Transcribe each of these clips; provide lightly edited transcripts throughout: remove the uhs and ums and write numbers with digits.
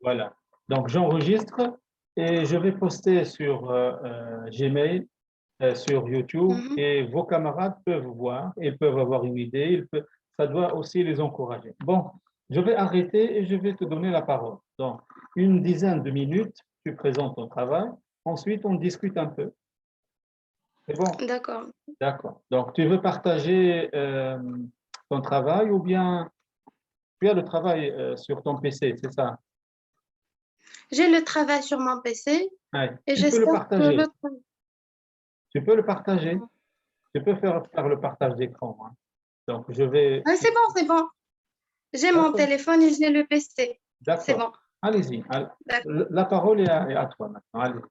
Voilà. Donc, j'enregistre et je vais poster sur Gmail, sur YouTube, et vos camarades peuvent voir, ils peuvent avoir une idée, ça doit aussi les encourager. Bon, je vais arrêter et je vais te donner la parole. Donc, une dizaine de minutes, tu présentes ton travail, ensuite on discute un peu. C'est bon? D'accord. D'accord. Donc, tu veux partager ton travail ou bien tu as le travail sur ton PC, c'est ça? J'ai le travail sur mon PC Ouais. et Tu peux le j'espère que partager. Tu peux le partager. Tu peux faire le partage d'écran, hein. Donc, je vais... Ah, c'est bon, c'est bon. J'ai mon D'accord. téléphone et j'ai le PC. C'est D'accord. bon. Allez-y. D'accord. La parole est à toi maintenant. Allez.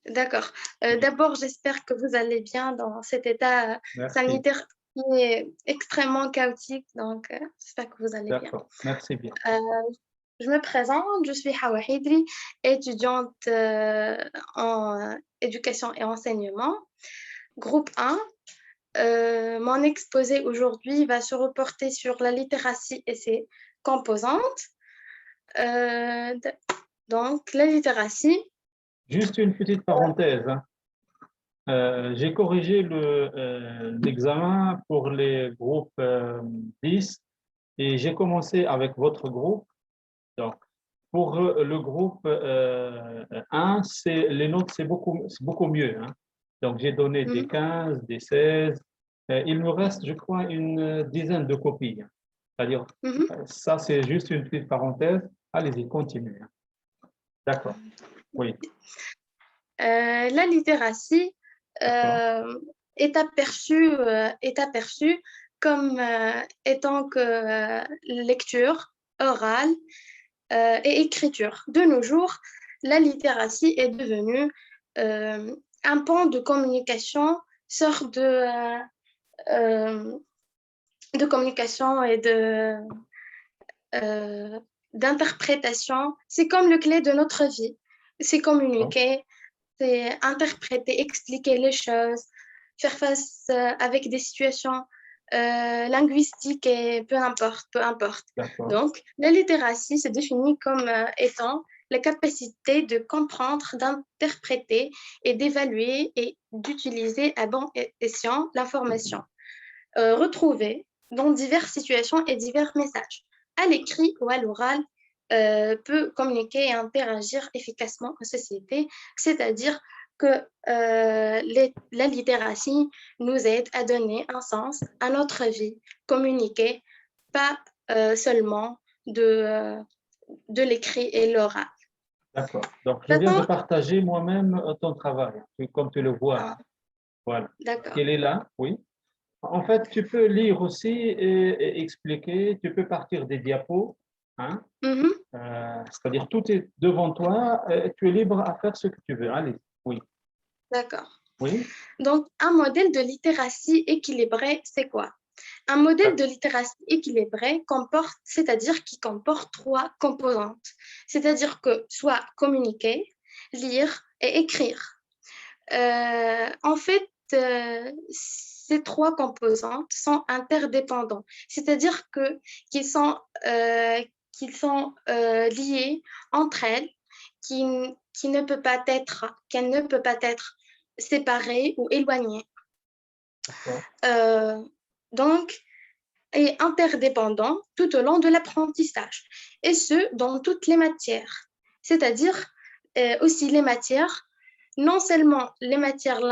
D'accord. D'abord, j'espère que vous allez bien dans cet état Merci. sanitaire qui est extrêmement chaotique. Donc, j'espère que vous allez bien. D'accord. Merci bien. Euh, je me présente, je suis Hawa Hidri, étudiante en éducation et enseignement, groupe 1. Mon exposé aujourd'hui va se reporter sur la littératie et ses composantes. Euh, donc, la littératie. Juste une petite parenthèse, hein. J'ai corrigé l'examen pour les groupes 10 et j'ai commencé avec votre groupe. Donc, pour le groupe 1, les notes, c'est beaucoup mieux, hein. Donc, j'ai donné des 15, des 16. Il me reste, je crois, une dizaine de copies, hein. C'est-à-dire, ça, c'est juste une petite parenthèse. Allez-y, continuez, hein. D'accord. Oui. La littératie est aperçue comme étant que lecture orale et écriture. De nos jours, la littératie est devenue un pan de communication, sorte de communication et d'interprétation. C'est comme le clé de notre vie. C'est communiquer, c'est interpréter, expliquer les choses, faire face avec des situations linguistiques et peu importe, peu importe. Donc, la littératie se définit comme étant la capacité de comprendre, d'interpréter et d'évaluer et d'utiliser à bon escient l'information retrouvée dans diverses situations et divers messages. À l'écrit ou à l'oral, peut communiquer et interagir efficacement en société, c'est-à-dire que la littératie nous aide à donner un sens à notre vie, communiquer, pas seulement de l'écrit et l'oral. D'accord. Donc, je viens de partager moi-même ton travail, comme tu le vois, hein. Voilà. D'accord. Il est là, oui. En fait, tu peux lire aussi et expliquer, tu peux partir des diapos, hein. C'est-à-dire tout est devant toi, tu es libre à faire ce que tu veux. Allez, oui. D'accord. Oui. Donc, un modèle de littératie équilibré, c'est quoi? Un modèle de littératie équilibré comporte, c'est-à-dire qui comporte 3 composantes, c'est-à-dire que soit communiquer, lire et écrire. En fait, ces 3 composantes sont interdépendantes, c'est-à-dire qu'ils sont liés entre elles, qu'elles ne peuvent pas être séparées ou éloignées. Donc, et interdépendants tout au long de l'apprentissage, et ce, dans toutes les matières. C'est-à-dire aussi les matières, non seulement les matières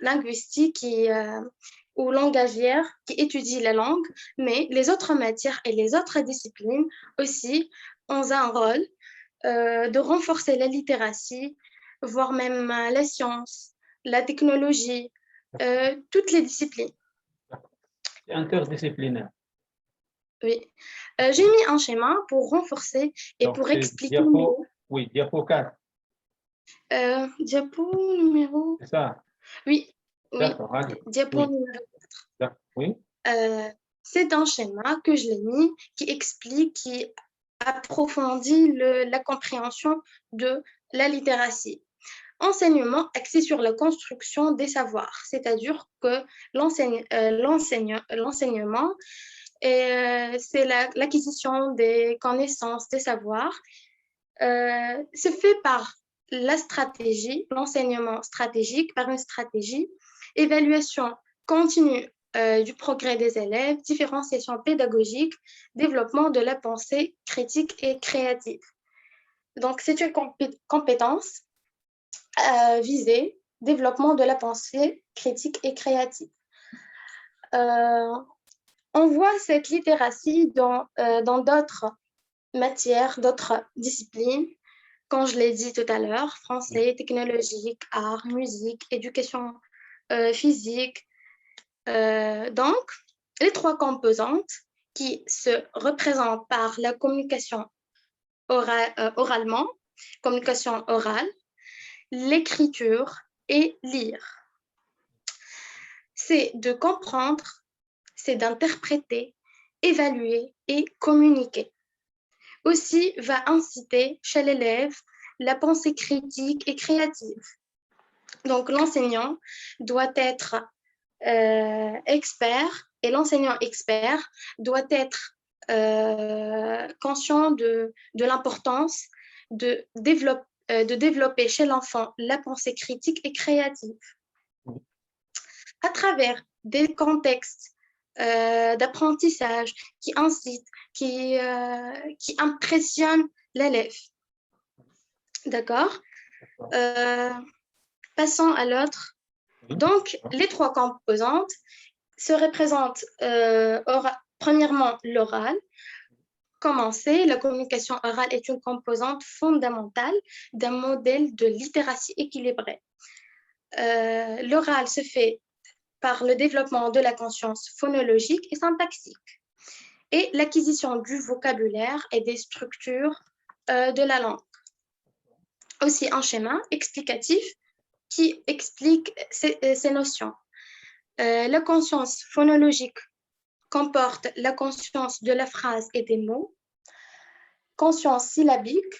linguistiques ou langagières qui étudient la langue, mais les autres matières et les autres disciplines aussi ont un rôle de renforcer la littératie, voire même la science, la technologie, toutes les disciplines. C'est interdisciplinaire. Oui. J'ai mis un schéma pour renforcer et donc, pour expliquer. Oui, diapo 4. Diapo numéro. C'est ça. Oui, d'accord, allez. Diapo numéro 4. Oui. C'est un schéma que je l'ai mis qui explique, qui approfondit la compréhension de la littératie. Enseignement axé sur la construction des savoirs, c'est-à-dire que l'enseignement c'est l'acquisition des connaissances, des savoirs. C'est fait par la stratégie, l'enseignement stratégique, par une stratégie, évaluation continue du progrès des élèves, différenciation pédagogique, développement de la pensée critique et créative. Donc, c'est une compétence visée, développement de la pensée critique et créative. On voit cette littératie dans d'autres matières, d'autres disciplines, comme je l'ai dit tout à l'heure, français, technologique, art, musique, éducation physique. Donc, les trois composantes qui se représentent par la communication oralement, communication orale, l'écriture et lire. C'est de comprendre, c'est d'interpréter, évaluer et communiquer. Aussi va inciter chez l'élève la pensée critique et créative. Donc, l'enseignant doit être expert et l'enseignant expert doit être conscient de l'importance de développer chez l'enfant la pensée critique et créative. À travers des contextes d'apprentissage qui incitent, qui impressionnent l'élève. D'accord. Passons à l'autre. Donc, les trois composantes se représentent premièrement l'oral. Commencer, la communication orale est une composante fondamentale d'un modèle de littératie équilibrée. L'oral se fait par le développement de la conscience phonologique et syntaxique et l'acquisition du vocabulaire et des structures de la langue. Aussi un schéma explicatif qui explique ces notions. La conscience phonologique comporte la conscience de la phrase et des mots, conscience syllabique,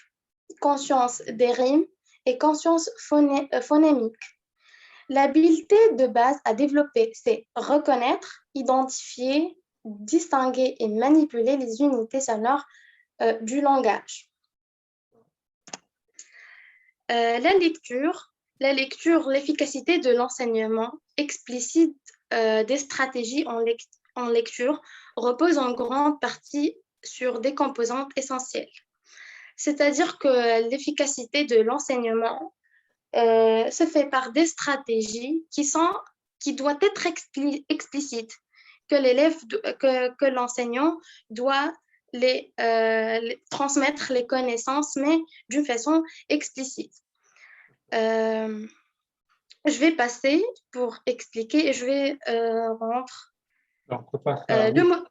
conscience des rimes et conscience phonémique. L'habileté de base à développer, c'est reconnaître, identifier, distinguer et manipuler les unités sonores du langage. La lecture, l'efficacité de l'enseignement explicite des stratégies en lecture repose en grande partie sur des composantes essentielles. C'est-à-dire que l'efficacité de l'enseignement se fait par des stratégies qui doivent être explicites, que l'enseignant doit les transmettre les connaissances, mais d'une façon explicite. Je vais passer pour expliquer et je vais rendre. Donc, on passe à le mot.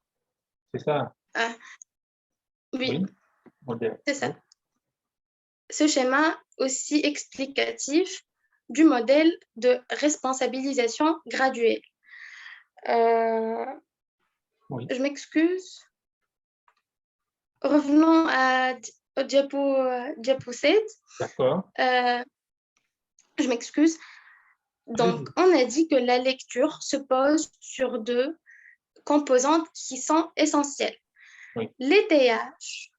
C'est ça? Oui, Modèle. c'est ça. Ce schéma aussi explicatif du modèle de responsabilisation graduée. Je m'excuse. Revenons au diapo 7. D'accord. Je m'excuse. Donc, on a dit que la lecture se pose sur deux composantes qui sont essentielles. Oui. L'étayage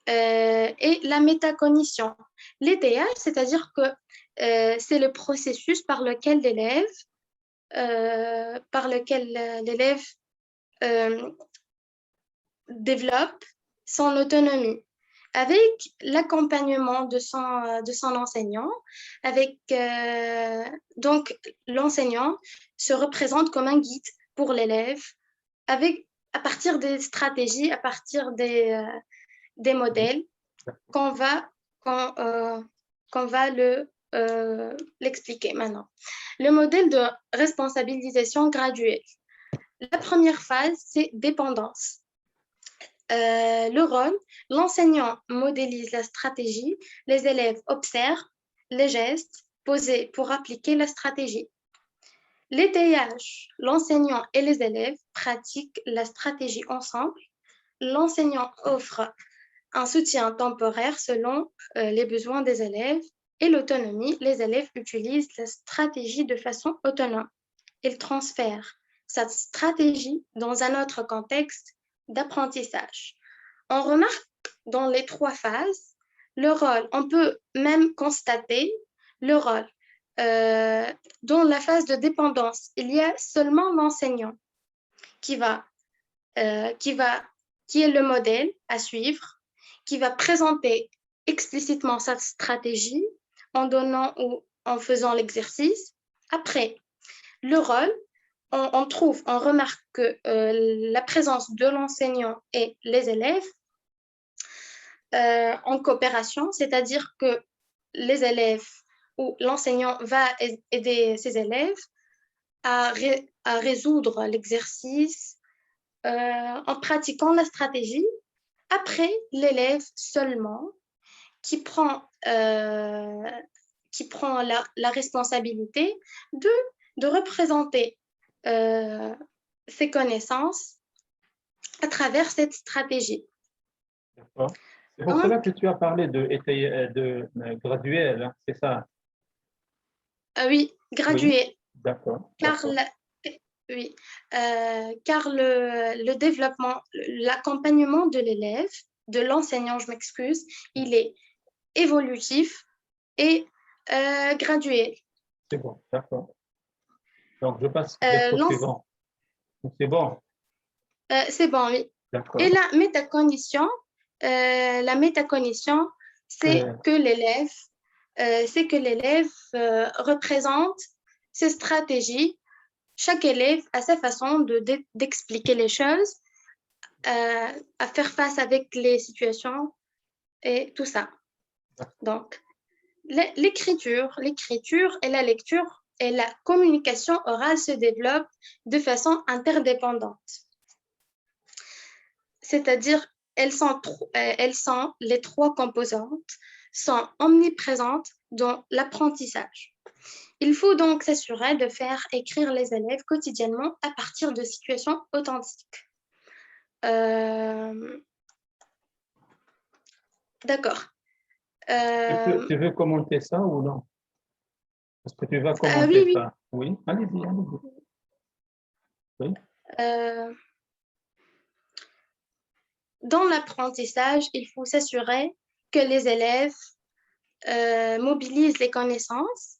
et la métacognition. L'étayage, c'est-à-dire que c'est le processus par lequel l'élève développe son autonomie avec l'accompagnement de son enseignant. Donc, l'enseignant se représente comme un guide pour l'élève à partir des stratégies, à partir des modèles qu'on va l'expliquer maintenant. Le modèle de responsabilisation graduelle. La première phase, c'est dépendance. Le rôle, l'enseignant modélise la stratégie, les élèves observent les gestes posés pour appliquer la stratégie. L'étayage, l'enseignant et les élèves pratiquent la stratégie ensemble. L'enseignant offre un soutien temporaire selon les besoins des élèves et l'autonomie. Les élèves utilisent la stratégie de façon autonome. Ils transfèrent cette stratégie dans un autre contexte d'apprentissage. On remarque dans les trois phases le rôle, on peut même constater le rôle. Dans la phase de dépendance, il y a seulement l'enseignant qui est le modèle à suivre, qui va présenter explicitement sa stratégie en donnant ou en faisant l'exercice. Après, le rôle, on remarque que la présence de l'enseignant et les élèves en coopération, c'est-à-dire que les élèves ou l'enseignant va aider ses élèves à résoudre l'exercice en pratiquant la stratégie. Après, l'élève seulement qui prend la responsabilité de représenter ses connaissances à travers cette stratégie. D'accord. C'est pour cela que tu as parlé de graduel, hein, c'est ça? Oui, gradué. Oui. D'accord. Car, car le développement, l'accompagnement de l'élève, de l'enseignant, je m'excuse, il est évolutif et gradué. C'est bon, d'accord. Donc, je passe au suivant. C'est bon? C'est bon, oui. D'accord. Et la métacognition, c'est que l'élève représente ses stratégies. Chaque élève a sa façon d'expliquer les choses, à faire face avec les situations et tout ça. Donc, l'écriture et la lecture et la communication orale se développent de façon interdépendante. C'est-à-dire, les trois composantes sont omniprésentes dans l'apprentissage. Il faut donc s'assurer de faire écrire les élèves quotidiennement à partir de situations authentiques. D'accord. Tu veux commenter ça ou non? Est-ce que tu vas commenter ça? Oui, allez-y, allez-y. Oui. Dans l'apprentissage, il faut s'assurer que les élèves mobilisent les connaissances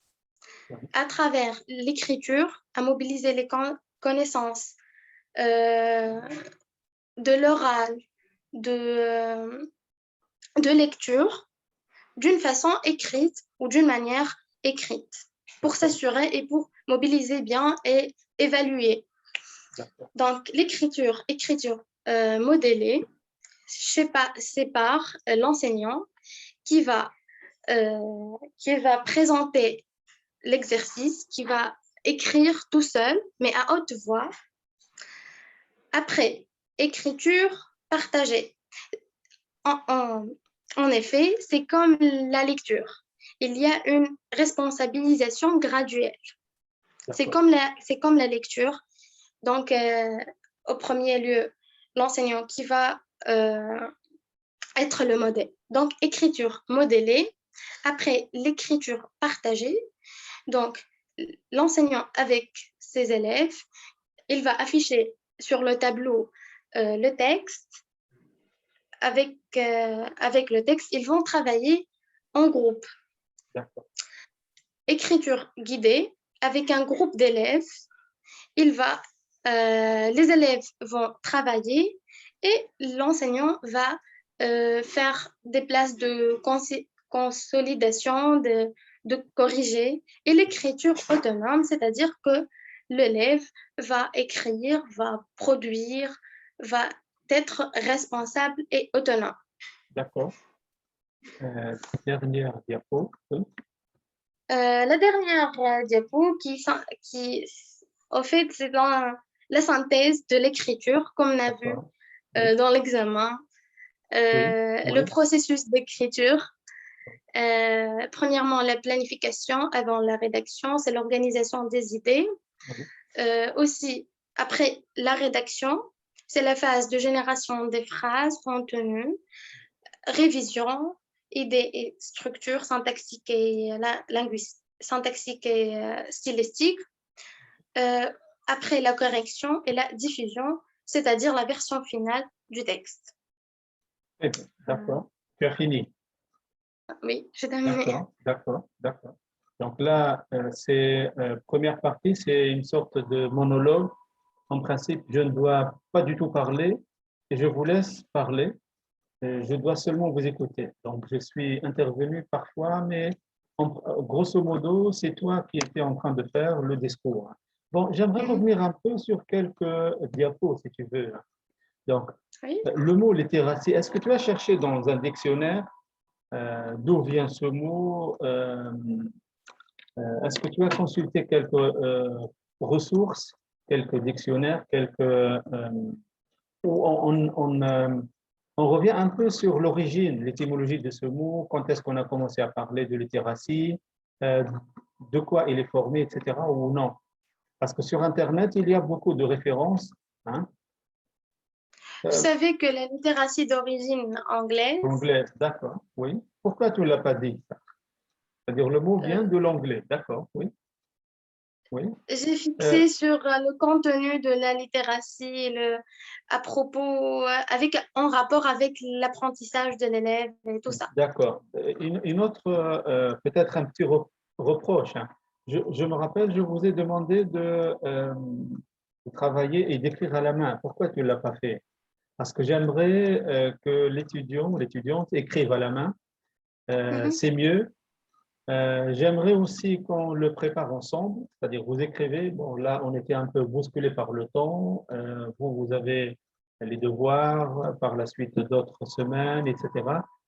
à travers l'écriture, à mobiliser les connaissances de l'oral, de lecture, d'une façon écrite ou d'une manière écrite, pour s'assurer et pour mobiliser bien et évaluer. Donc, l'écriture modélée sépare l'enseignant qui va présenter l'exercice, qui va écrire tout seul, mais à haute voix. Après, écriture partagée. En effet, c'est comme la lecture. Il y a une responsabilisation graduelle. C'est comme la lecture. Donc, au premier lieu, l'enseignant qui va être le modèle. Donc, écriture modélée. Après, l'écriture partagée. Donc, l'enseignant avec ses élèves, il va afficher sur le tableau le texte. Avec le texte, ils vont travailler en groupe. Écriture guidée avec un groupe d'élèves. Les élèves vont travailler et l'enseignant va faire des places de consolidation, de corriger, et l'écriture autonome, c'est-à-dire que l'élève va écrire, va produire, va être responsable et autonome. D'accord. Dernière diapo. Oui. La dernière diapo qui, au fait, c'est dans la synthèse de l'écriture, comme on a vu dans l'examen. Le processus d'écriture. Premièrement, la planification avant la rédaction, c'est l'organisation des idées. Aussi, après la rédaction, c'est la phase de génération des phrases, contenu, révision, idées et structure syntaxique et syntaxique et stylistique. Après la correction et la diffusion, c'est-à-dire la version finale du texte. Très bien, d'accord. Tu as fini. Oui, j'ai terminé. D'accord, d'accord, d'accord. Donc là, c'est première partie, c'est une sorte de monologue. En principe, je ne dois pas du tout parler et je vous laisse parler. Je dois seulement vous écouter. Donc, je suis intervenu parfois, mais grosso modo, c'est toi qui étais en train de faire le discours. Bon, j'aimerais revenir un peu sur quelques diapos, si tu veux. Donc, Oui. le mot littératie, est-ce que tu as cherché dans un dictionnaire d'où vient ce mot? Est-ce que tu as consulté quelques ressources, quelques dictionnaires, où on revient un peu sur l'origine, l'étymologie de ce mot, quand est-ce qu'on a commencé à parler de littératie, euh, de quoi il est formé, etc. ou non? Parce que sur Internet, il y a beaucoup de références. Hein, Vous savez que la littératie d'origine anglaise, anglaise, d'accord, oui. Pourquoi tu ne l'as pas dit, ça? C'est-à-dire le mot vient de l'anglais, d'accord, oui. Oui. j'ai fixé sur le contenu de la littératie, à propos, en rapport avec l'apprentissage de l'élève et tout ça. D'accord. Une autre, peut-être un petit reproche. Hein. Je me rappelle, je vous ai demandé de travailler et d'écrire à la main. Pourquoi tu ne l'as pas fait? Parce que j'aimerais que l'étudiant ou l'étudiante écrive à la main. C'est mieux. J'aimerais aussi qu'on le prépare ensemble, c'est-à-dire vous écrivez. Bon, là, on était un peu bousculé par le temps. Vous avez les devoirs, par la suite d'autres semaines, etc.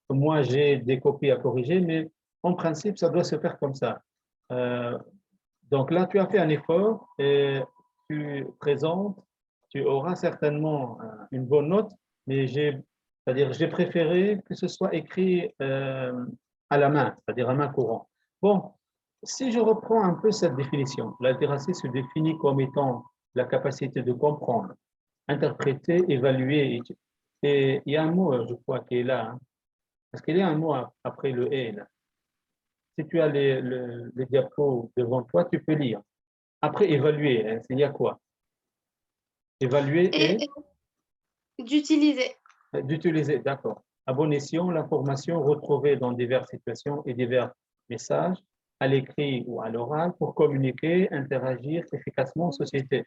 Moi, j'ai des copies à corriger, mais en principe, ça doit se faire comme ça. Euh, donc là, tu as fait un effort et tu présentes, tu auras certainement une bonne note, mais c'est-à-dire, j'ai préféré que ce soit écrit à la main, c'est-à-dire à main courante. Bon, si je reprends un peu cette définition, la littératie se définit comme étant la capacité de comprendre, interpréter, évaluer. Et il y a un mot, je crois, qui est là, hein, parce qu'il y a un mot après le « et ». Là. Si tu as les diapos devant toi, tu peux lire. Après, évaluer, hein, il y a quoi? Évaluer Et et d'utiliser. d'utiliser, d'accord. À bon escient, l'information retrouvée dans diverses situations et divers messages, à l'écrit ou à l'oral, pour communiquer, interagir efficacement en société.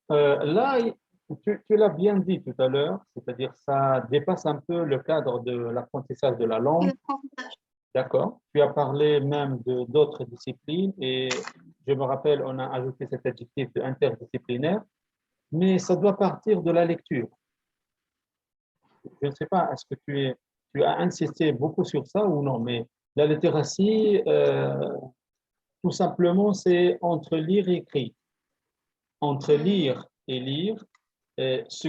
Là, tu l'as bien dit tout à l'heure, c'est-à-dire ça dépasse un peu le cadre de l'apprentissage de la langue. D'accord. Tu as parlé même d'autres disciplines et je me rappelle, on a ajouté cet adjectif de interdisciplinaire, mais ça doit partir de la lecture. Je ne sais pas, est-ce que tu as insisté beaucoup sur ça ou non, mais la littératie, tout simplement, c'est entre lire et écrire. Entre lire et lire, ce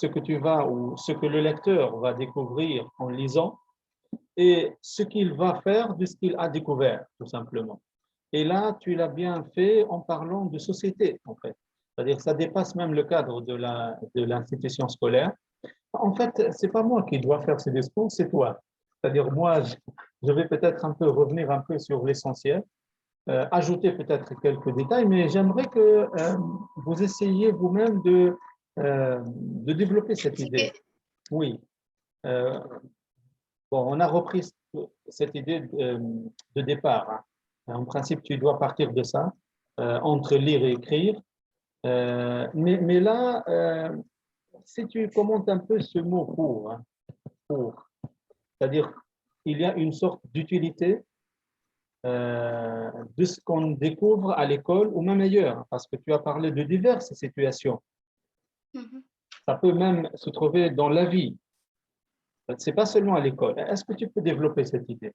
que tu vas ou ce que le lecteur va découvrir en lisant et ce qu'il va faire de ce qu'il a découvert, tout simplement. Et là, tu l'as bien fait en parlant de société, en fait. C'est-à-dire que ça dépasse même le cadre de l'institution scolaire. En fait, c'est pas moi qui dois faire ce discours, c'est toi. C'est-à-dire, moi, je vais peut-être un peu revenir un peu sur l'essentiel, ajouter peut-être quelques détails, mais j'aimerais que vous essayiez vous-même de développer cette idée. Oui. Euh, bon, on a repris cette idée de départ. Hein. En principe, tu dois partir de ça, entre lire et écrire. Mais là, si tu commentes un peu ce mot pour, hein, pour, c'est-à-dire il y a une sorte d'utilité de ce qu'on découvre à l'école ou même ailleurs, hein, parce que tu as parlé de diverses situations. Ça peut même se trouver dans la vie. Ce n'est pas seulement à l'école. Est-ce que tu peux développer cette idée?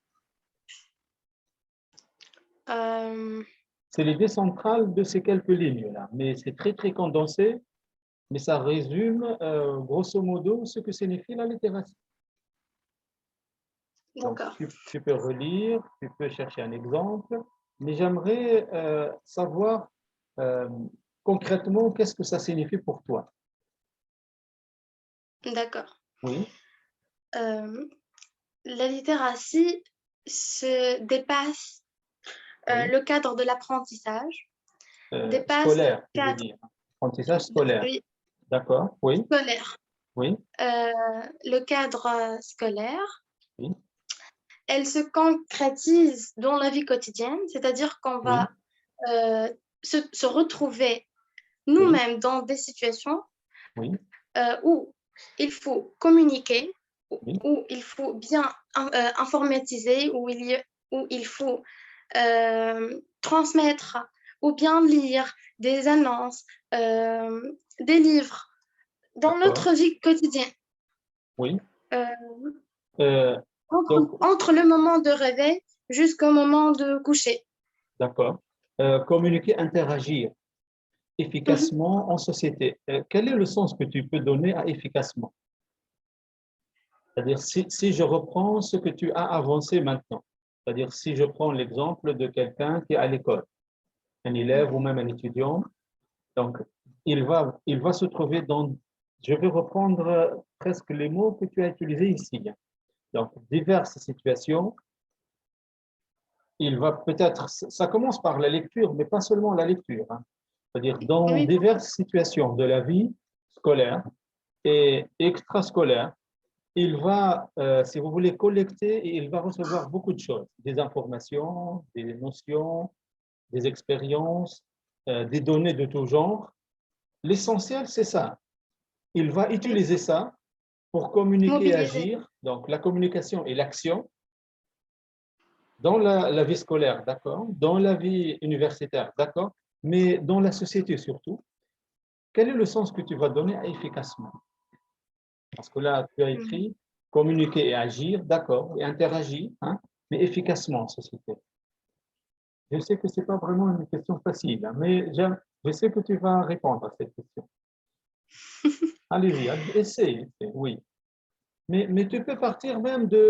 C'est l'idée centrale de ces quelques lignes-là, mais c'est très, très condensé, mais ça résume grosso modo ce que signifie la littératie. Donc, tu peux relire, tu peux chercher un exemple, mais j'aimerais savoir concrètement qu'est-ce que ça signifie pour toi. D'accord. Oui. La littératie se dépasse Oui. le cadre de l'apprentissage, dépasse Scolaire, le tu veux cadre dire. Apprentissage scolaire. oui, D'accord, oui. scolaire. Oui, le cadre scolaire, oui, elle se concrétise dans la vie quotidienne, c'est-à-dire qu'on oui, va se retrouver oui, nous-mêmes dans des situations oui, où il faut communiquer, oui, où il faut bien informatiser, où il faut transmettre ou bien lire des annonces, des livres dans d'accord, notre vie quotidienne. oui. Euh, Euh, donc, entre le moment de réveil jusqu'au moment de coucher. d'accord. Communiquer, interagir Mhm. efficacement en société. Quel est le sens que tu peux donner à efficacement? C'est-à-dire, si je reprends ce que tu as avancé maintenant, c'est-à-dire si je prends l'exemple de quelqu'un qui est à l'école, un élève ou Mhm. même un étudiant, donc il va se trouver dans, je vais reprendre presque les mots que tu as utilisés ici. Donc, diverses situations. Il va peut-être, ça commence par la lecture, mais pas seulement la lecture, hein. C'est-à-dire dans Oui, diverses situations de la vie scolaire et extrascolaire, il va, si vous voulez, collecter et il va recevoir beaucoup de choses, des informations, des notions, des expériences, des données de tout genre. L'essentiel, c'est ça. Il va oui. utiliser ça pour communiquer et Mobiliser. agir. Donc, la communication et l'action dans la vie scolaire, d'accord, dans la vie universitaire, d'accord, mais dans la société surtout. Quel est le sens que tu vas donner à efficacement? Parce que là, tu as Mhm. écrit communiquer et agir, d'accord, et interagir, hein, mais efficacement en société. Je sais que ce n'est pas vraiment une question facile, hein, mais je sais que tu vas répondre à cette question. Allez-y, essaye, oui. Mais tu peux partir même de...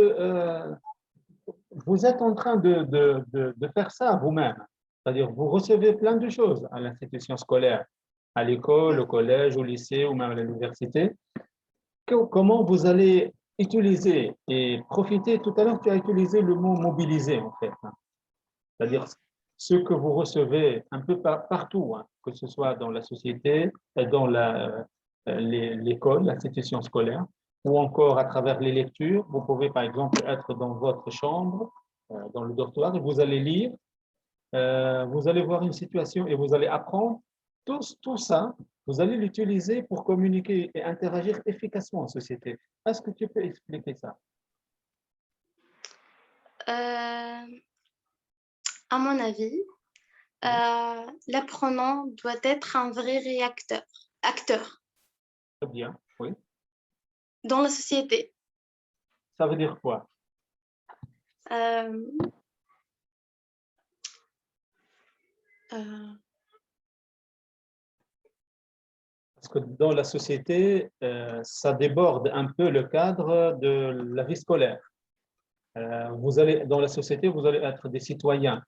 vous êtes en train de faire ça vous-même. C'est-à-dire, vous recevez plein de choses à l'institution scolaire, à l'école, au collège, au lycée ou même à l'université. Comment vous allez utiliser et profiter, tout à l'heure, tu as utilisé le mot mobiliser, en fait, hein. C'est-à-dire ce que vous recevez un peu partout, hein, que ce soit dans la société, dans l'école, l'institution scolaire, ou encore à travers les lectures. Vous pouvez, par exemple, être dans votre chambre, dans le dortoir, et vous allez lire, vous allez voir une situation et vous allez apprendre. Tout ça, vous allez l'utiliser pour communiquer et interagir efficacement en société. Est-ce que tu peux expliquer ça? Euh, à mon avis, Oui, l'apprenant doit être un vrai acteur très bien. Oui. dans la société. Ça veut dire quoi? Euh, euh, Parce que dans la société, ça déborde un peu le cadre de la vie scolaire. Vous allez, dans la société, vous allez être des citoyens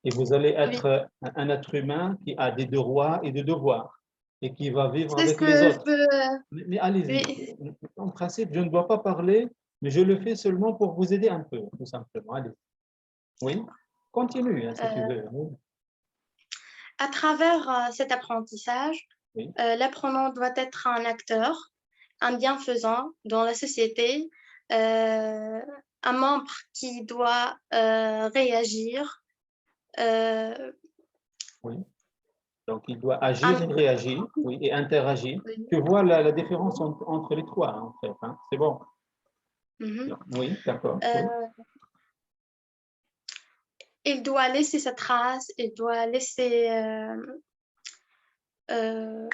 et vous allez oui, être un être humain qui a des droits et des devoirs et qui va vivre c'est ce avec que les je autres. peux. Mais allez-y. Oui, En principe, je ne dois pas parler, mais je le fais seulement pour vous aider un peu, tout simplement. Allez. Oui, continue, hein, si tu euh, veux. Oui, à travers cet apprentissage, oui, l'apprenant doit être un acteur, un bienfaisant dans la société, un membre qui doit réagir, euh, oui. Donc, il doit agir et un- réagir, oui, et interagir. oui. Tu vois la différence entre les trois, en fait, hein. C'est bon. Mhm. Oui, d'accord. Oui, Euh, il doit laisser sa trace, il doit laisser euh,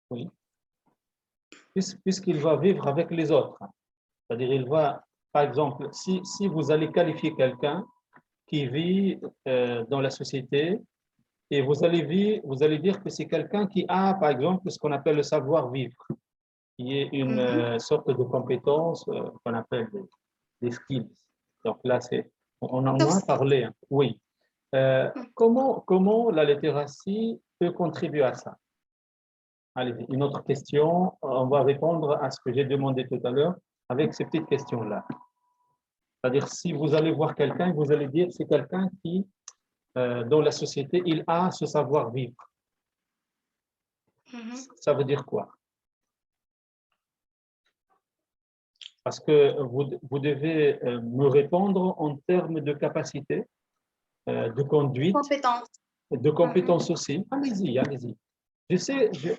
oui. Puisqu'il va vivre avec les autres. C'est-à-dire, il va, par exemple, si vous allez qualifier quelqu'un qui vit dans la société et vous allez dire que c'est quelqu'un qui a, par exemple, ce qu'on appelle le savoir-vivre, qui est une mhm. sorte de compétence qu'on appelle des skills. Donc là, on en a Soft skills. parlé, hein. Oui. Comment la littératie peut contribuer à ça? Allez, une autre question. On va répondre à ce que j'ai demandé tout à l'heure avec ces petites questions-là. C'est-à-dire, si vous allez voir quelqu'un, vous allez dire c'est quelqu'un qui, dans la société, il a ce savoir-vivre. Mhm. Ça veut dire quoi? Parce que vous devez me répondre en termes de capacité, de conduite, Compétence. de Mhm. compétences aussi. Allez-y, allez-y. Je sais, je sais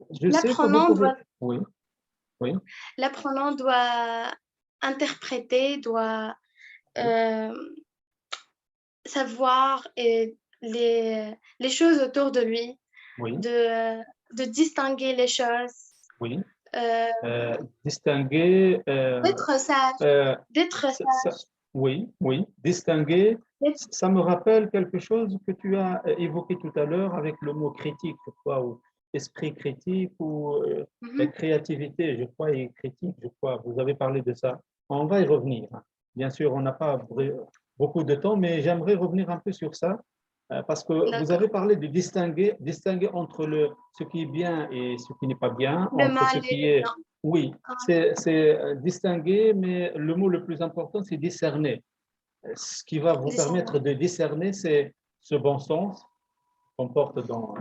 que vous L'apprenant pouvez. doit, Oui, oui, l'apprenant doit interpréter, doit oui, euh, savoir les choses autour de lui, oui, de distinguer les choses, oui. euh, Distinguer. d'être sage, Euh, d'être sage. oui, oui. Distinguer. d'être- Ça me rappelle quelque chose que tu as évoqué tout à l'heure avec le mot critique, je crois, ou esprit critique ou la Mhm. créativité, je crois, et critique, je crois. Vous avez parlé de ça. On va y revenir. Bien sûr, on n'a pas beaucoup de temps, mais j'aimerais revenir un peu sur ça parce que vous avez D'accord. parlé de distinguer entre ce qui est bien et ce qui n'est pas bien, Le entre ce mal et qui le est, bien. oui, Ah, c'est distinguer, mais le mot le plus important, c'est discerner. Ce qui va vous permettre discernement. de discerner, c'est ce bon sens qu'on porte dans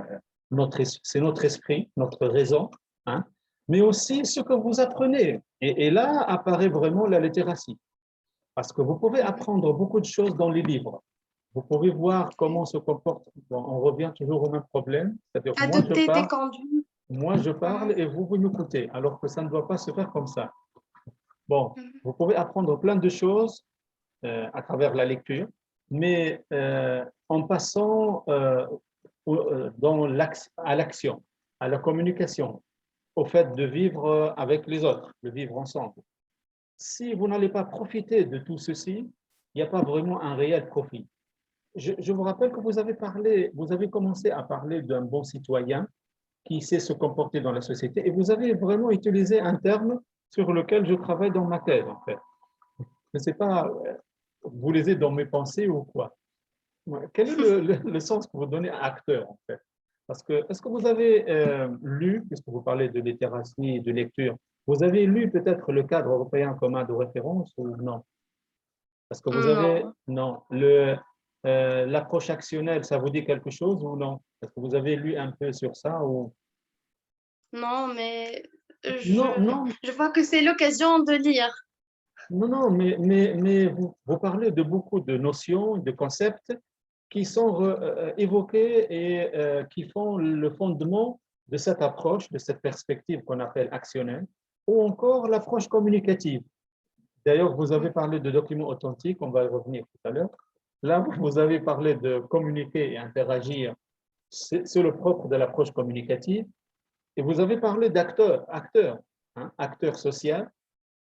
c'est notre esprit, notre raison, hein, mais aussi ce que vous apprenez. Et là apparaît vraiment la littératie, parce que vous pouvez Mhm. apprendre beaucoup de choses dans les livres. Vous pouvez voir Oui. comment se comporte. Bon, on revient toujours au même problème, c'est-à-dire Adopter des conduites. moi je Mhm. parle et vous m'écoutez, alors que ça ne doit pas se faire comme ça. Bon, Mhm. vous pouvez apprendre plein de choses à travers la lecture, mais en passant à l'action, à la communication, au fait de vivre avec les autres, de vivre ensemble. Si vous n'allez pas profiter de tout ceci, il n'y a pas vraiment un réel profit. Je vous rappelle que vous avez commencé à parler d'un bon citoyen qui sait se comporter dans la société et vous avez vraiment utilisé un terme sur lequel je travaille dans ma thèse, en fait. Je ne sais pas, vous lisez dans mes pensées ou quoi? Ouais. Quel est le sens que vous donnez à acteur, en fait? Parce que, est-ce que vous avez lu, puisque vous parlez de littératie et de lecture, vous avez lu peut-être le cadre européen commun de référence ou non? Parce que vous avez, Non, non, l'approche actionnelle, ça vous dit quelque chose ou non? Est-ce que vous avez lu un peu sur ça ou? non, mais Non, non, je vois que c'est l'occasion de lire. non, non, mais vous parlez de beaucoup de notions, de concepts qui sont évoqués et qui font le fondement de cette approche, de cette perspective qu'on appelle actionnelle, ou encore l'approche communicative. D'ailleurs, vous avez parlé de documents authentiques, on va y revenir tout à l'heure. Là, vous avez parlé de communiquer et interagir, c'est le propre de l'approche communicative. Et vous avez parlé acteur, hein, acteur social,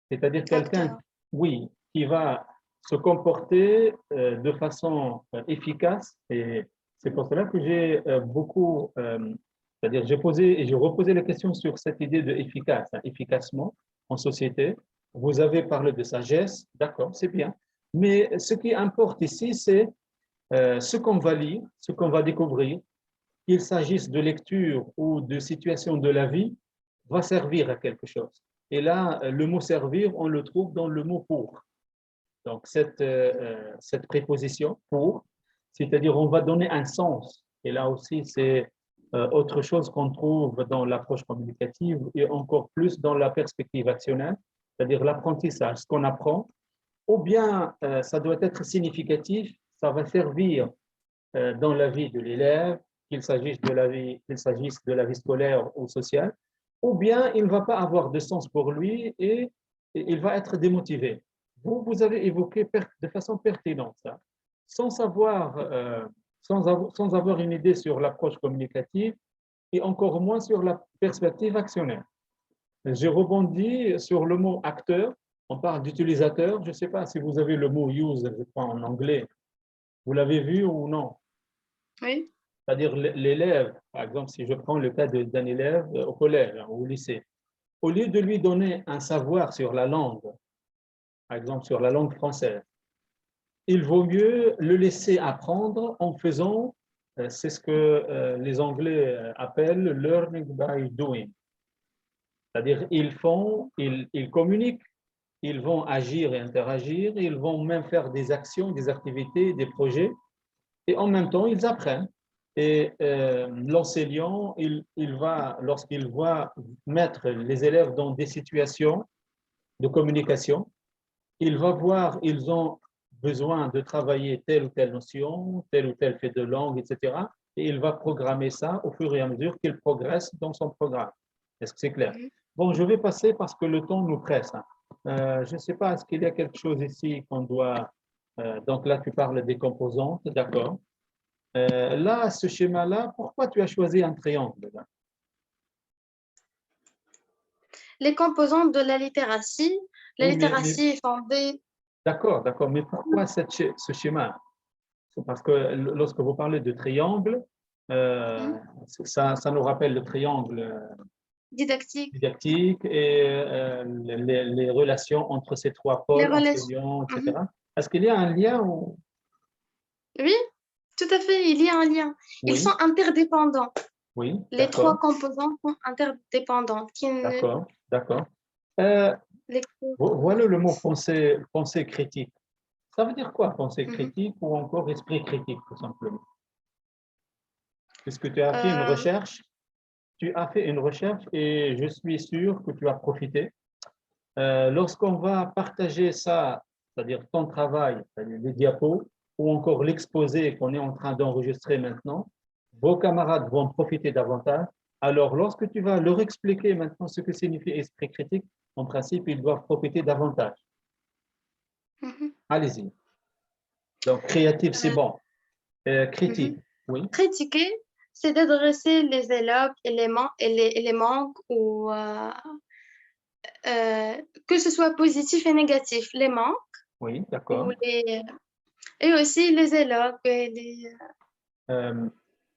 c'est-à-dire quelqu'un, Acteur. oui, qui va se comporter de façon efficace. Et c'est pour cela que j'ai beaucoup, c'est-à-dire j'ai posé et j'ai reposé la question sur cette idée de efficace, hein, efficacement en société. Vous avez parlé de sagesse, d'accord, c'est bien. Mais ce qui importe ici, c'est ce qu'on va lire, ce qu'on va découvrir, qu'il s'agisse de lecture ou de situation de la vie, va servir à quelque chose. Et là, le mot servir, on le trouve dans le mot pour. Donc, cette préposition pour, c'est-à-dire on va donner un sens. Et là aussi, c'est autre chose qu'on trouve dans l'approche communicative et encore plus dans la perspective actionnelle, c'est-à-dire l'apprentissage, ce qu'on apprend, ou bien ça doit être significatif, ça va servir dans la vie de l'élève, qu'il s'agisse de la vie scolaire ou sociale, ou bien il ne va pas avoir de sens pour lui et il va être démotivé. Vous avez évoqué de façon pertinente ça, sans savoir, sans avoir une idée sur l'approche communicative et encore moins sur la perspective actionnelle. Je rebondis sur le mot acteur. On parle d'utilisateur. Je ne sais pas si vous avez le mot use, je crois, en anglais. Vous l'avez vu ou non? Oui. C'est-à-dire l'élève, par exemple, si je prends le cas d'un élève au collège ou au lycée, au lieu de lui donner un savoir sur la langue, par exemple sur la langue française, il vaut mieux le laisser apprendre en faisant, c'est ce que les Anglais appellent learning by doing. C'est-à-dire ils communiquent, ils vont agir et interagir, ils vont même faire des actions, des activités, des projets, et en même temps, ils apprennent. Et l'enseignant, il va, lorsqu'il va mettre les élèves dans des situations de communication, il va voir, ils ont besoin de travailler telle ou telle notion, tel ou tel fait de langue, etc. Et il va programmer ça au fur et à mesure qu'il progresse dans son programme. Est-ce que c'est clair? Bon, je vais passer parce que le temps nous presse, hein. Je ne sais pas, est-ce qu'il y a quelque chose ici qu'on doit… donc là, tu parles des composantes, d'accord. Là, ce schéma-là, pourquoi tu as choisi un triangle là? Les composantes de la littératie. La Oui, littératie est fondée. d'accord, d'accord. Mais pourquoi ce schéma? C'est parce que lorsque vous parlez de triangle, ça nous rappelle le triangle Didactique, didactique et les relations entre ces trois les pôles, relations. enseignants, Mhm. etc. Est-ce qu'il y a un lien ou… Oui, tout à fait, il y a un lien. Ils Oui, sont interdépendants. oui, Les trois d'accord, composantes sont interdépendantes. d'accord, d'accord. Euh, Les- voilà le mot pensée critique. Ça veut dire quoi, pensée Mhm. critique ou encore esprit critique, tout simplement? Puisque tu as fait une Euh, recherche, tu as fait une recherche et je suis sûr que tu as profité. Lorsqu'on va partager ça, c'est-à-dire ton travail, c'est-à-dire les diapos, ou encore l'exposé qu'on est en train d'enregistrer maintenant, vos camarades vont profiter davantage. Alors, lorsque tu vas leur expliquer maintenant ce que signifie esprit critique, en principe, ils doivent profiter davantage. mhm. Allez-y. Donc, créatif, c'est Euh, bon. mhm. Critique, oui, Critiquer, c'est d'adresser les élèves et les manques ou euh, que ce soit positif et négatif, les manques oui, ou d'accord. et aussi les élèves Euh,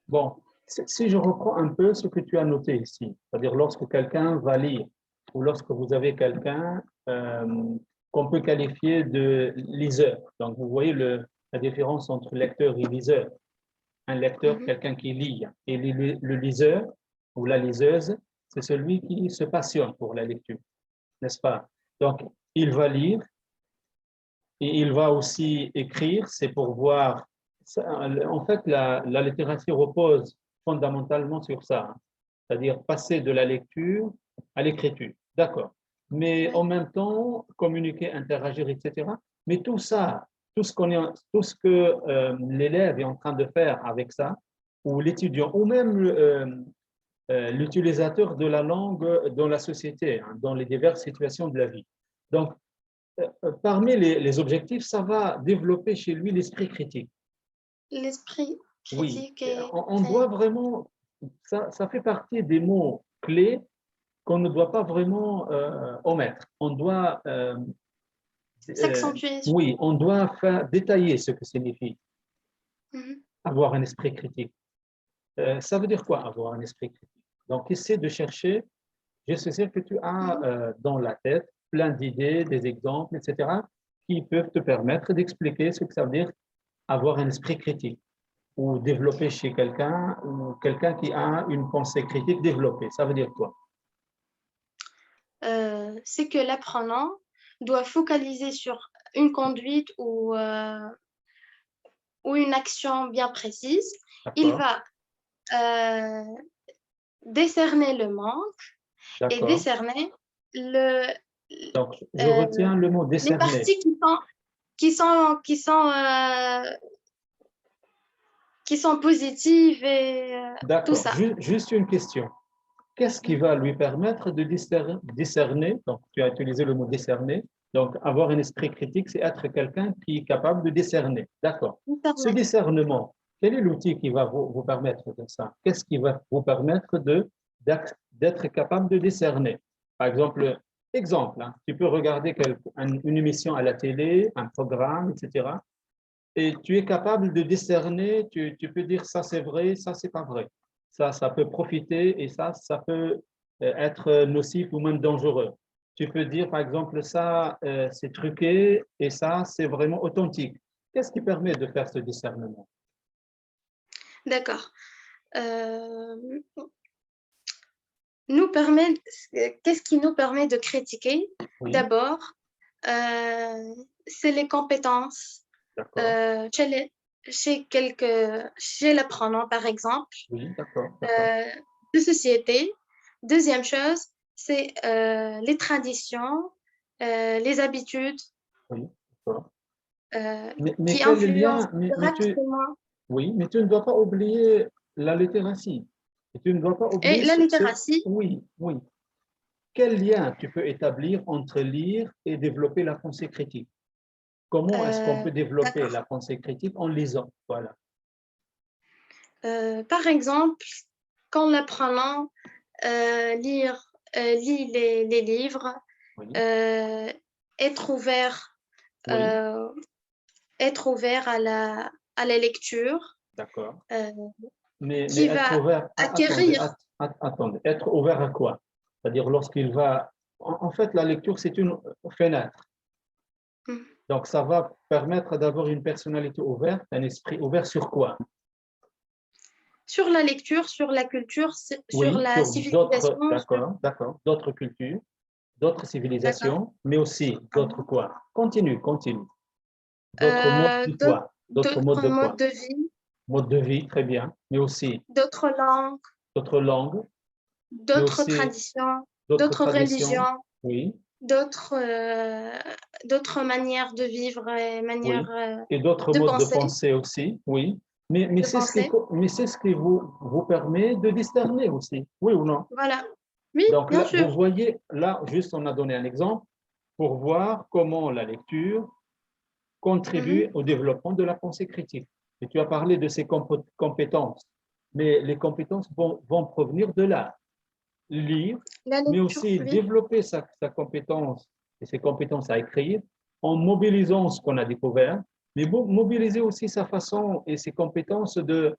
bon, si je reprends un peu ce que tu as noté ici, c'est-à-dire lorsque quelqu'un va lire ou lorsque vous avez quelqu'un qu'on peut qualifier de liseur. Donc, vous voyez la différence entre lecteur et liseur. Un lecteur, Mhm. quelqu'un qui lit, et le liseur ou la liseuse, c'est celui qui se passionne pour la lecture, n'est-ce pas? Donc, il va lire et il va aussi écrire, c'est pour voir. En fait, la littérature repose fondamentalement sur ça, hein. C'est-à-dire passer de la lecture à l'écriture. D'accord. Mais en Oui. même temps, communiquer, interagir, etc. Mais tout ça, tout ce que l'élève est en train de faire avec ça, ou l'étudiant, ou même l'utilisateur de la langue dans la société, hein, dans les diverses situations de la vie. Donc, parmi les objectifs, ça va développer chez lui l'esprit critique. L'esprit Oui, critique est on très doit vraiment, ça fait partie des mots clés qu'on ne doit pas vraiment omettre. On doit, s'accentuer. oui, on doit faire, détailler ce que signifie Mhm. avoir un esprit critique. Ça veut dire quoi avoir un esprit critique? Donc, essaie de chercher, je suis sûr que tu as Mhm. dans la tête plein d'idées, des exemples, etc., qui peuvent te permettre d'expliquer ce que ça veut dire avoir un esprit critique ou développer chez quelqu'un ou quelqu'un qui a une pensée critique développée. Ça veut dire quoi? C'est que l'apprenant doit focaliser sur une conduite ou une action bien précise. Il D'accord, va euh, décerner le manque et d'accord. décerner le, Donc, je euh, retiens le mot les décerner. parties qui sont positives et tout D'accord. ça. Juste une question. Qu'est-ce qui va lui permettre de discerner? Donc, tu as utilisé le mot discerner. Donc, avoir un esprit critique, c'est être quelqu'un qui est capable de discerner. D'accord. Ce Internet. discernement, quel est l'outil qui va vous permettre de ça? Qu'est-ce qui va vous permettre d'être capable de discerner? Par exemple, hein, tu peux regarder une émission à la télé, un programme, etc. Et tu es capable de discerner, tu peux dire ça c'est vrai, ça c'est pas vrai. Ça peut profiter et ça peut être nocif ou même dangereux. Tu peux dire par exemple ça c'est truqué et ça c'est vraiment authentique. Qu'est-ce qui permet de faire ce discernement? D'accord. Euh, qu'est-ce qui nous permet de critiquer? Oui, D'abord, c'est les compétences, d'accord, chez chez l'apprenant, par exemple, Oui, d'accord, d'accord. euh, de société. Deuxième chose, c'est les traditions, les habitudes Oui, d'accord. euh, Mais qui quel influencent lien, directement. oui, mais tu ne dois pas oublier la littératie. Et tu ne dois pas Et oublier la littératie, oui, oui. Quel lien tu peux établir entre lire et développer la pensée critique? Comment est-ce qu'on peut développer d'accord. la pensée critique en lisant? Voilà. Par exemple, quand l'apprenant lit les livres, Oui, euh, être ouvert, oui, euh, être ouvert à la lecture, d'accord. euh, Mais qui être va ouvert, attendez, acquérir. attendez, être ouvert à quoi? C'est-à-dire lorsqu'il va, en fait, la lecture, c'est une fenêtre. Donc, ça va permettre d'avoir une personnalité ouverte, un esprit ouvert sur quoi? Sur la lecture, sur la culture, sur Oui, la sur d'autres, civilisation, d'accord, d'accord, d'autres cultures, d'autres d'accord. civilisations, mais aussi d'autres Mhm. quoi? Continue, continue. D'autres modes de D'autres quoi? D'autres modes de modes quoi? de vie, Mode de vie, très bien, mais aussi d'autres langues, d'autres langues, mais d'autres aussi traditions, d'autres d'autres traditions, religions, oui, d'autres d'autres manières de vivre et manières oui, et d'autres modes de pensée aussi, oui. Mais de c'est ce qui, penser. mais c'est ce qui vous permet de discerner aussi, oui ou non? Voilà. Oui, Donc bien là, vous sûr. voyez, là, juste on a donné un exemple pour voir comment la lecture contribue Mhm. au développement de la pensée critique. Et tu as parlé de ces compétences, mais les compétences vont provenir de là. Lire, La mais lecture, aussi oui, développer sa compétence et ses compétences à écrire en mobilisant ce qu'on a découvert, mais mobiliser aussi sa façon et ses compétences de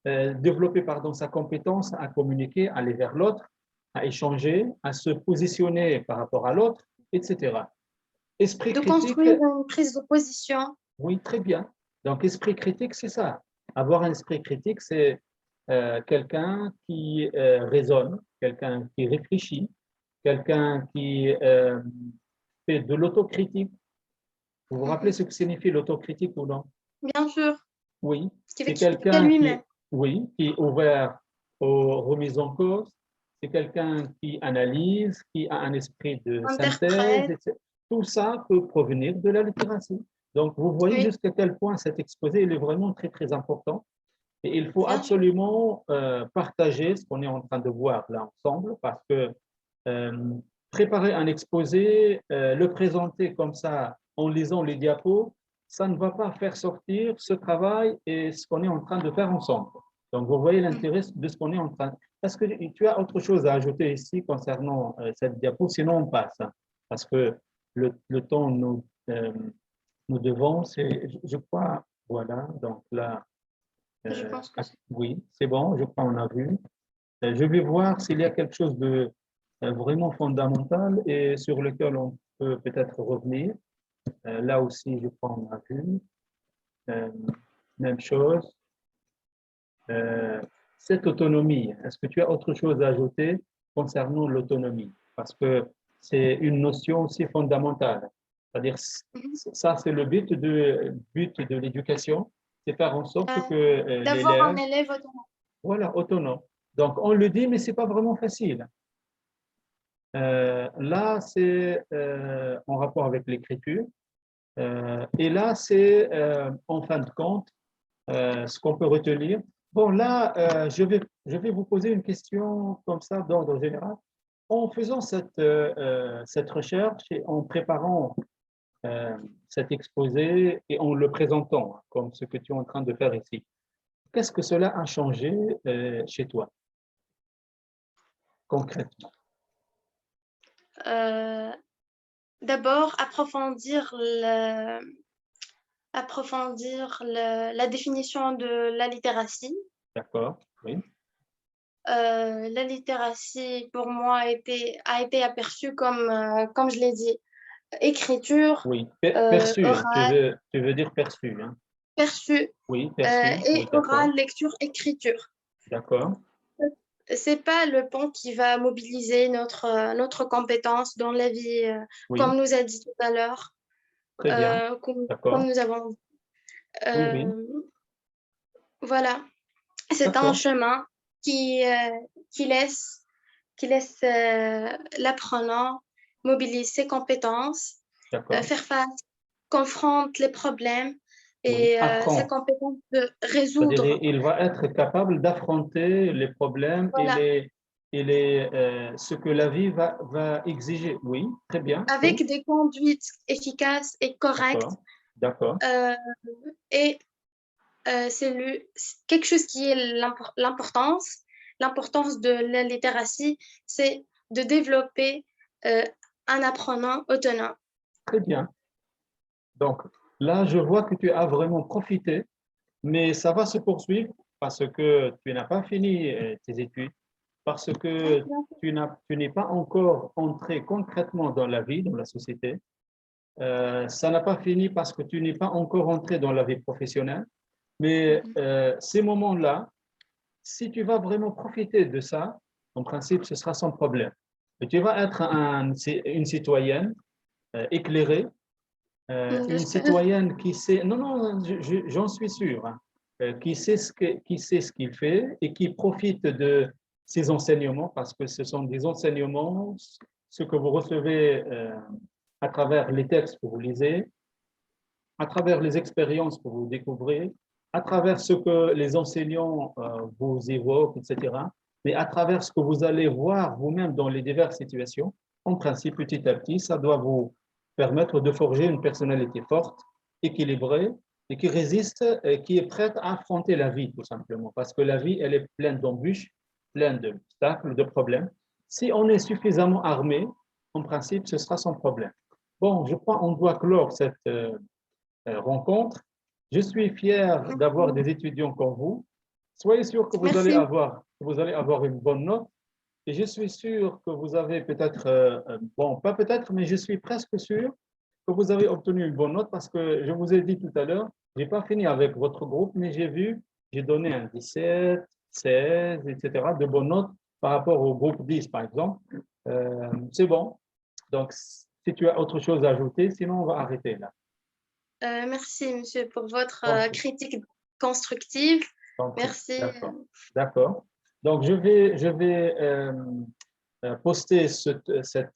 développer pardon, sa compétence à communiquer, à aller vers l'autre, à échanger, à se positionner par rapport à l'autre, etc. Esprit de critique, construire une prise de position. oui, très bien. Donc, esprit critique, c'est ça. Avoir un esprit critique, c'est quelqu'un qui raisonne, quelqu'un qui réfléchit, quelqu'un qui fait de l'autocritique. Vous vous rappelez Mhm. ce que signifie l'autocritique ou non? Bien sûr, Oui, qui va c'est critiquer quelqu'un lui-même, oui, qui est ouvert aux remises en cause. C'est quelqu'un qui analyse, qui a un esprit de synthèse, interprète. etc. Tout ça peut provenir de la littératie. Donc, vous voyez Oui, jusqu'à quel point cet exposé il est vraiment très, très important. Et il faut bien sûr. absolument partager ce qu'on est en train de voir là ensemble parce que euh, préparer un exposé, le présenter comme ça en lisant les diapos, ça ne va pas faire sortir ce travail et ce qu'on est en train de faire ensemble. Donc, vous voyez l'intérêt de ce qu'on est en train. Est-ce que tu as autre chose à ajouter ici concernant cette diapo? Sinon, on passe, hein, parce que le temps nous devance. Je crois, voilà, donc là, Je pense que c'est. oui, c'est bon, je crois qu'on a vu. Je vais voir s'il y a quelque chose de vraiment fondamental et sur lequel on peut peut-être revenir. Là aussi, je crois qu'on a vu. Euh, Même chose. Euh, cette autonomie, est-ce que tu as autre chose à ajouter concernant l'autonomie? Parce que c'est une notion aussi fondamentale. C'est-à-dire, Mhm. ça, c'est le but de l'éducation, c'est faire en sorte Euh, que D'avoir un l'élève, élève autonome. voilà, autonome. Donc, on le dit, mais c'est pas vraiment facile. Là, c'est en rapport avec l'écriture. Et là, c'est en fin de compte ce qu'on peut retenir. Bon, là, je vais vous poser une question comme ça d'ordre général. En faisant cette recherche et en préparant euh, cet exposé et en le présentant comme ce que tu es en train de faire ici, qu'est-ce que cela a changé chez toi concrètement? Euh, D'abord, la définition de la littératie. D'accord? Oui. La littératie, pour moi, a été aperçue comme, comme je l'ai dit, écriture Oui, perçu, hein. orale, Tu veux dire perçu, hein. perçue, Oui, perçu, et oui, d'accord, orale, lecture, écriture. d'accord, C'est pas le pont qui va mobiliser notre compétence dans la vie, oui, comme nous a dit tout à l'heure, très bien, comme d'accord, nous avons. oui, Euh, oui, Voilà, c'est un D'accord, chemin qui, euh, qui laisse, l'apprenant mobiliser ses compétences, d'accord. faire face, confronte les problèmes Oui, et ses apprends. compétences de C'est-à-dire, résoudre. il va être capable d'affronter les problèmes Voilà, ce que la vie va exiger. Oui, très bien. Oui, avec des conduites efficaces et correctes. d'accord, d'accord. euh, et c'est quelque chose qui est l'importance de la littératie, c'est de développer euh, un apprenant autonome. Très bien. Donc, là, je vois que tu as vraiment profité, mais ça va se poursuivre parce que tu n'as pas fini tes études, parce Oui, que bien sûr. tu n'es pas encore entré concrètement dans la vie, dans la société. Ça n'a pas fini parce que tu n'es pas encore entré dans la vie professionnelle. Mais Mhm. ces moments-là, si tu vas vraiment profiter de ça, en principe, ce sera sans problème. Et tu vas être une citoyenne éclairée, une J'espère. citoyenne qui sait, non, non, j'en suis sûr, hein, qui sait ce qu'il fait et qui profite de ces enseignements parce que ce sont des enseignements, ce que vous recevez à travers les textes que vous lisez, à travers les expériences que vous découvrez, à travers ce que les enseignants vous évoquent, etc., mais à travers ce que vous allez voir vous-même dans les diverses situations, en principe, petit à petit, ça doit vous permettre de forger une personnalité forte, équilibrée, et qui résiste, et qui est prête à affronter la vie, tout simplement. Parce que la vie, elle est pleine d'embûches, pleine d'obstacles, de problèmes. Si on est suffisamment armé, en principe, ce sera sans problème. Bon, je crois qu'on doit clore cette rencontre. Je suis fier d'avoir des étudiants comme vous. Soyez sûr Merci. que vous allez avoir une bonne note. Et je suis sûr que vous avez peut-être, bon, pas peut-être, mais je suis presque sûr que vous avez obtenu une bonne note parce que je vous ai dit tout à l'heure, je n'ai pas fini avec votre groupe, mais j'ai donné un 17, 16, etc., de bonnes notes par rapport au groupe 10, par exemple. C'est bon. Donc, si tu as autre chose à ajouter, sinon on va arrêter là. Merci, monsieur, pour votre Donc, critique constructive. compris. Merci. D'accord. D'accord. Donc, je vais poster cet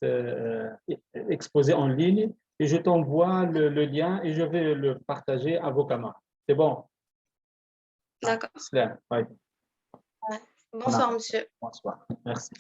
exposé en ligne et je t'envoie le lien et je vais le partager à vos camarades. C'est bon? Ah, D'accord. Islam. Oui, Ouais. on a Bonsoir, fait ça. monsieur. Bonsoir. Merci.